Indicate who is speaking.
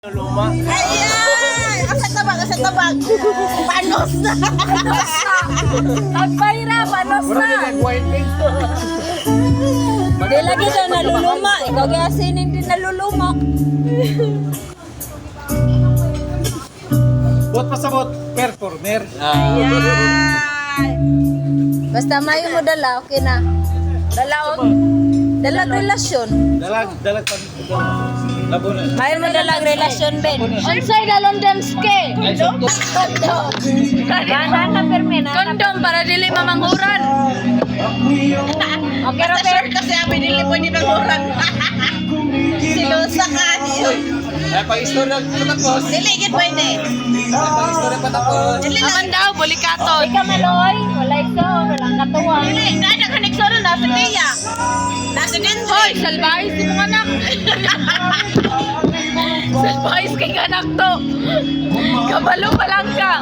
Speaker 1: Luma.
Speaker 2: Ayan! Asa tabag. Panos na.
Speaker 3: Pagpahira, panos na. Di lagi daw naluluma. Ikaw kaya sinin din naluluma.
Speaker 1: Bot pasabot, performer.
Speaker 3: Ayan. Basta mayo mo dala, okay na. Dalag relasyon.
Speaker 1: Dalag pa. Labo na.
Speaker 3: Mayo mo dalag relasyon, Ben.
Speaker 2: Unsay dalon demske.
Speaker 3: Kondom para dili mamanghuran. Okay,
Speaker 2: Basta
Speaker 3: Robert.
Speaker 2: short kasi abi dili pwede maguran. Silusa ka niyo.
Speaker 1: Ay, pag-istorya patapos.
Speaker 2: Dili gid pwede.
Speaker 1: Pag-istorya patapos.
Speaker 2: Dili
Speaker 3: Aman
Speaker 2: lang.
Speaker 3: daw, bulikaton. Di ka maloy. Wala ikaw, walang katuwang.
Speaker 2: Dili na nakaneksyon na sa tiya. Nasa din.
Speaker 3: Hoy, salbahis si mong anak. Salbahis kay anak to. Kabalo pa lang ka.